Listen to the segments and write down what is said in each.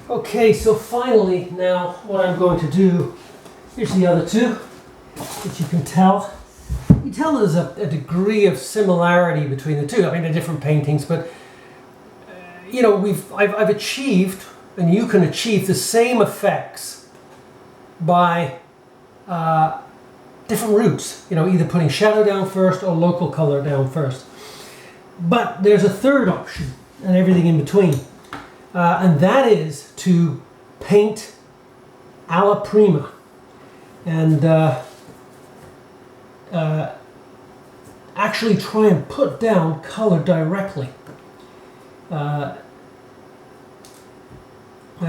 Okay, so finally now what I'm going to do, here's the other two, which you can tell. You tell there's a degree of similarity between the two. I mean, they're different paintings, but you know, I've achieved, and you can achieve the same effects by different routes. You know, either putting shadow down first or local color down first. But there's a third option, and everything in between, and that is to paint alla prima, and actually try and put down color directly. And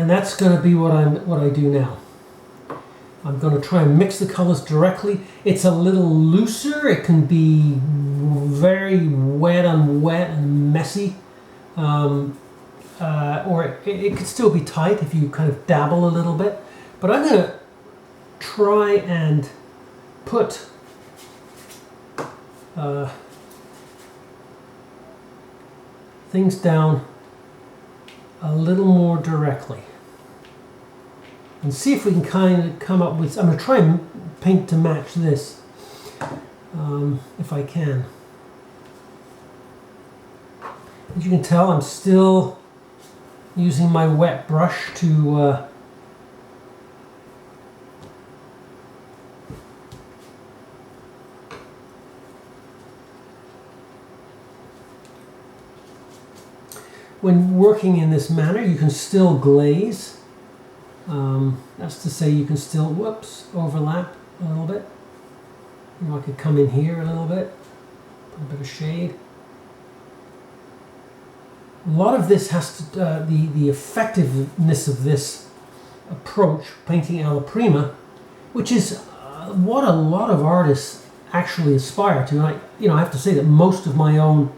that's going to be what I do now. I'm going to try and mix the colors directly. It's a little looser. It can be very wet and messy, or it could still be tight if you kind of dabble a little bit. But I'm going to try and put things down a little more directly and see if we can kind of come up with, I'm going to try and paint to match this, if I can. As you can tell, I'm still using my wet brush to when working in this manner, you can still glaze. That's to say, you can still, overlap a little bit. You know, I could come in here a little bit, put a bit of shade. A lot of this has to, the effectiveness of this approach, painting alla prima, which is what a lot of artists actually aspire to. And I have to say that most of my own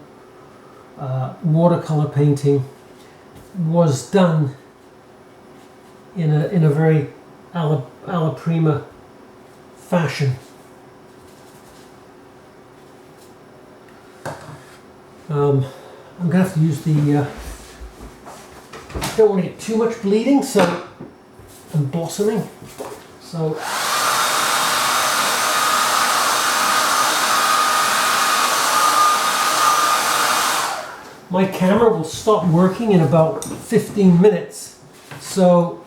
watercolor painting was done in a very alla prima fashion. I'm gonna have to use the. Don't want to get too much bleeding, so and blossoming. So. My camera will stop working in about 15 minutes, so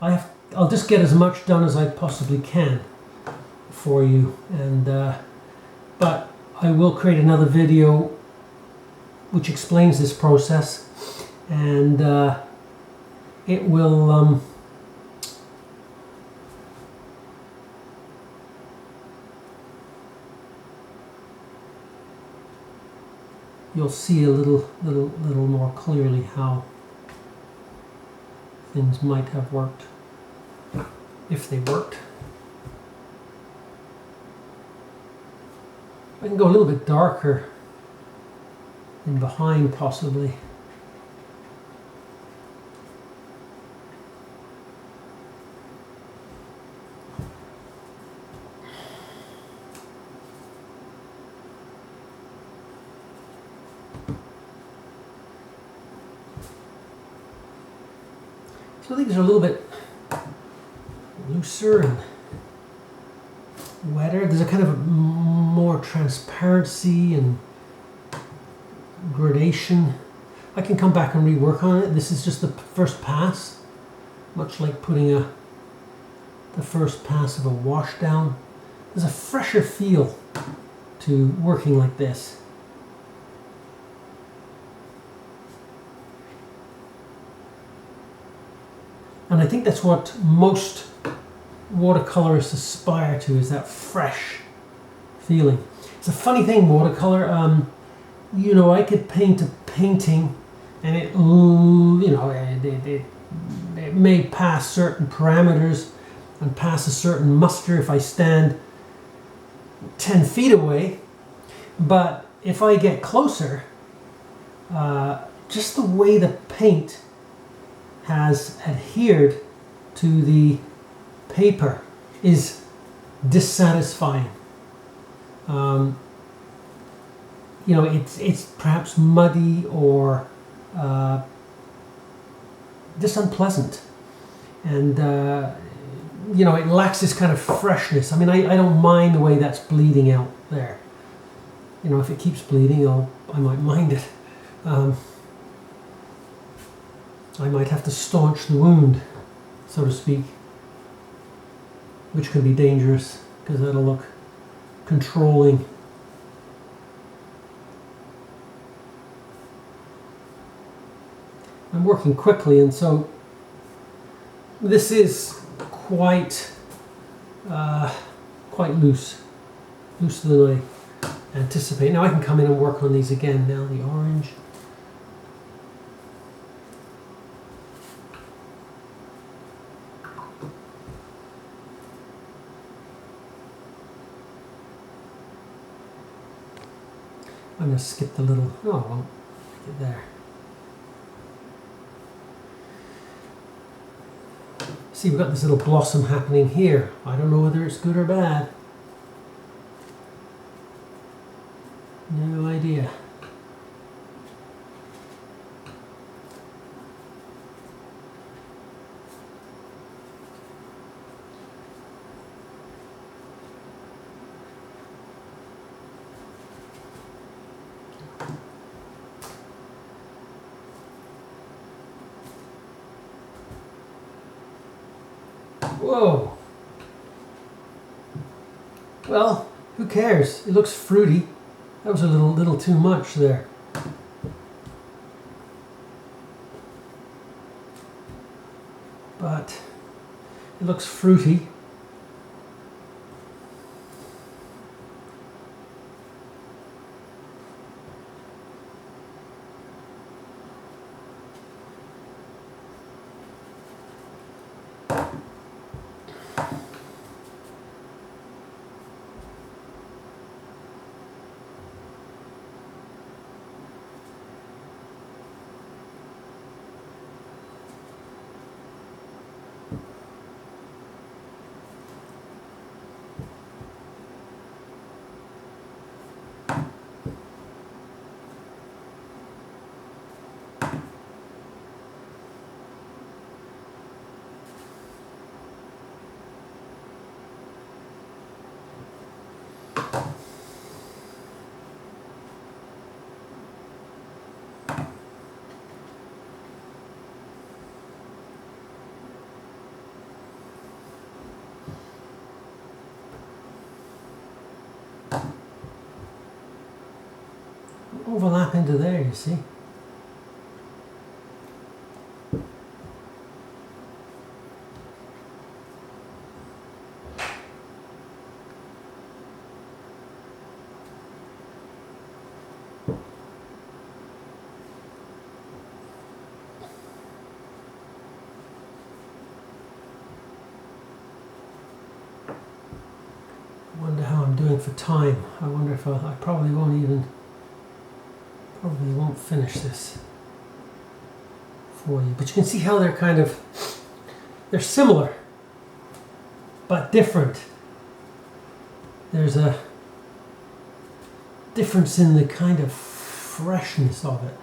I'll just get as much done as I possibly can for you, and but I will create another video which explains this process, and it will you'll see a little more clearly how things might have worked, if they worked. I can go a little bit darker in behind, possibly. So these are a little bit looser and wetter. There's a kind of more transparency and gradation. I can come back and rework on it. This is just the first pass, much like putting the first pass of a wash down. There's a fresher feel to working like this. And I think that's what most watercolorists aspire to, is that fresh feeling. It's a funny thing, watercolor. You know, I could paint a painting, and it may pass certain parameters and pass a certain muster if I stand 10 feet away. But if I get closer, just the way the paint has adhered to the paper is dissatisfying. You know, it's perhaps muddy or just unpleasant. And you know, it lacks this kind of freshness. I mean, I don't mind the way that's bleeding out there. You know, if it keeps bleeding, I might mind it. I might have to staunch the wound, so to speak, which can be dangerous because that'll look controlling. I'm working quickly, and so this is quite loose, looser than I anticipate. Now I can come in and work on these again. Now the orange. I'm going to skip the little. Oh, I won't get there. See, we've got this little blossom happening here. I don't know whether it's good or bad. No idea. Whoa. Well, who cares? It looks fruity. That was a little too much there. But it looks fruity. Overlap into there, you see. I wonder how I'm doing for time. I wonder if I probably won't finish this for you. But you can see how they're similar, but different. There's a difference in the kind of freshness of it.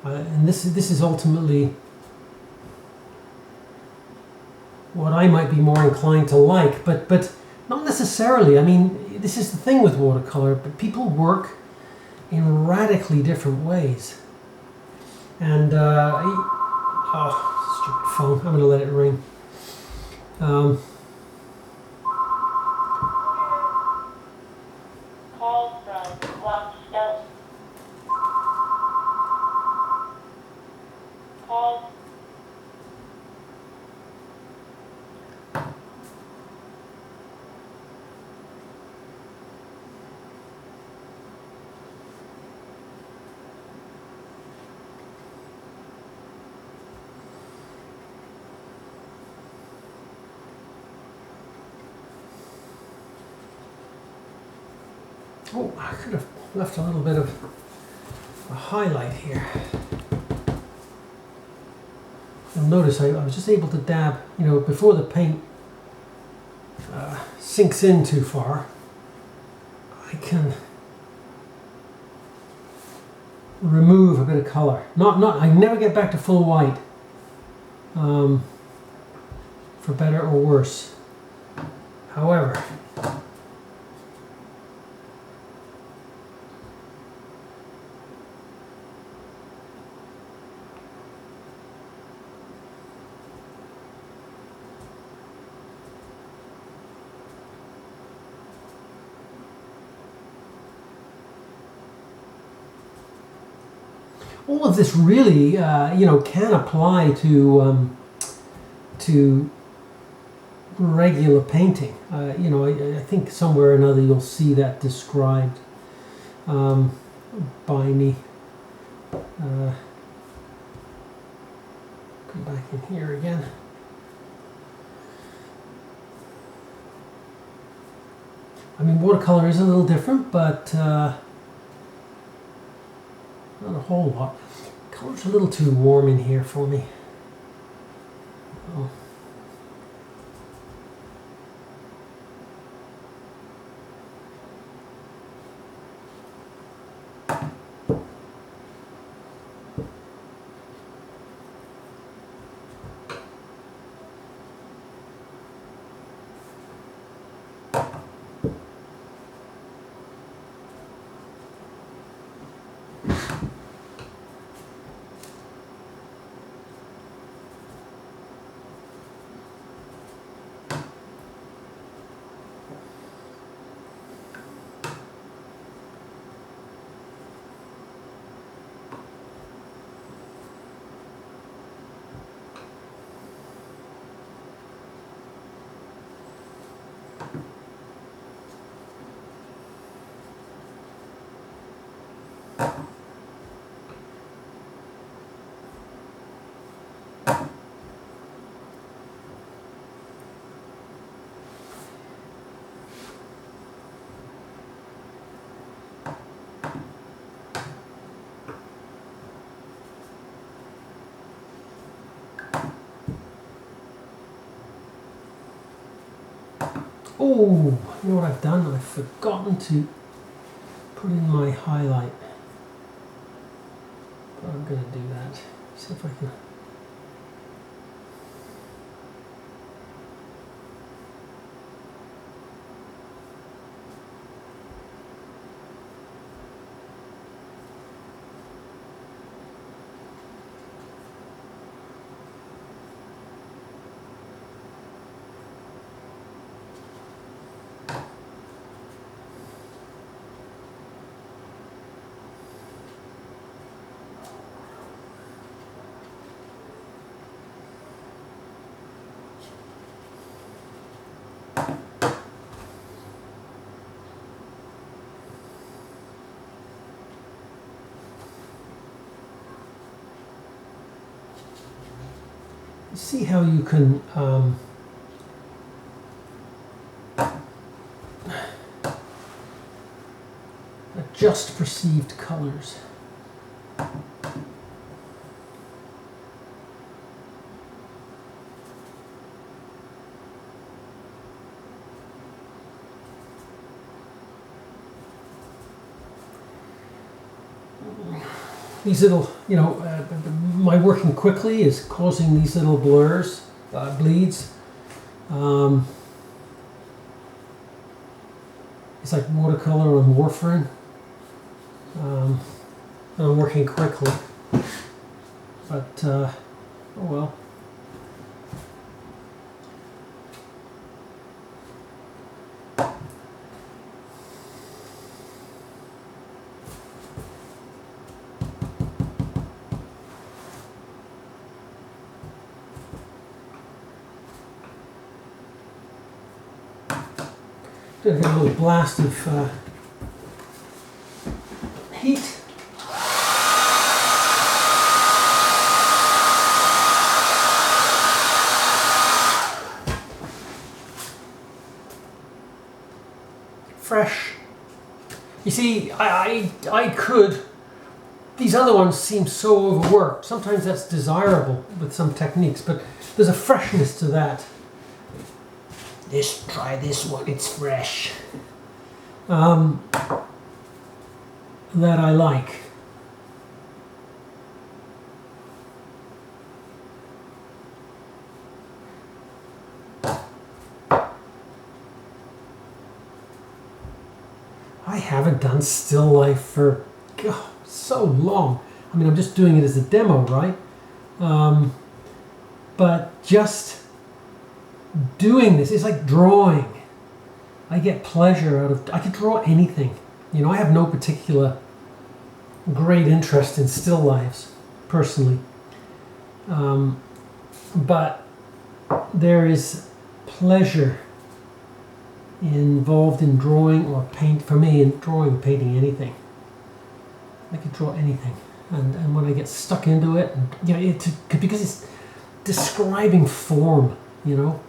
And this is ultimately what I might be more inclined to like, but not necessarily. I mean, this is the thing with watercolor, but people work in radically different ways. And stupid phone, I'm gonna let it ring. Call from Blackstone. Call. Oh, I could have left a little bit of a highlight here. You'll notice I was just able to dab, you know, before the paint sinks in too far. I can remove a bit of color. I never get back to full white. for better or worse. However, all of this really, can apply to regular painting. I think somewhere or another you'll see that described by me. Come back in here again. I mean, watercolor is a little different, but not a whole lot. Color's a little too warm in here for me. Oh. Oh, you know what I've done? I've forgotten to put in my highlight. But I'm going to do that. See if I can. See how you can adjust perceived colors. These little, my working quickly is causing these little blurs, bleeds. It's like watercolor and warfarin. I'm working quickly, but oh well. Get a little blast of heat. Fresh. You see, I could. These other ones seem so overworked. Sometimes that's desirable with some techniques, but there's a freshness to that. Try this one, it's fresh. That I like. I haven't done still life for so long. I mean, I'm just doing it as a demo, right? But just doing this is like drawing. I get pleasure out of, I could draw anything. You know, I have no particular great interest in still lifes, personally. But there is pleasure involved in drawing or paint, for me, in drawing or painting anything. I could draw anything. And when I get stuck into it, and, you know, because it's describing form, you know.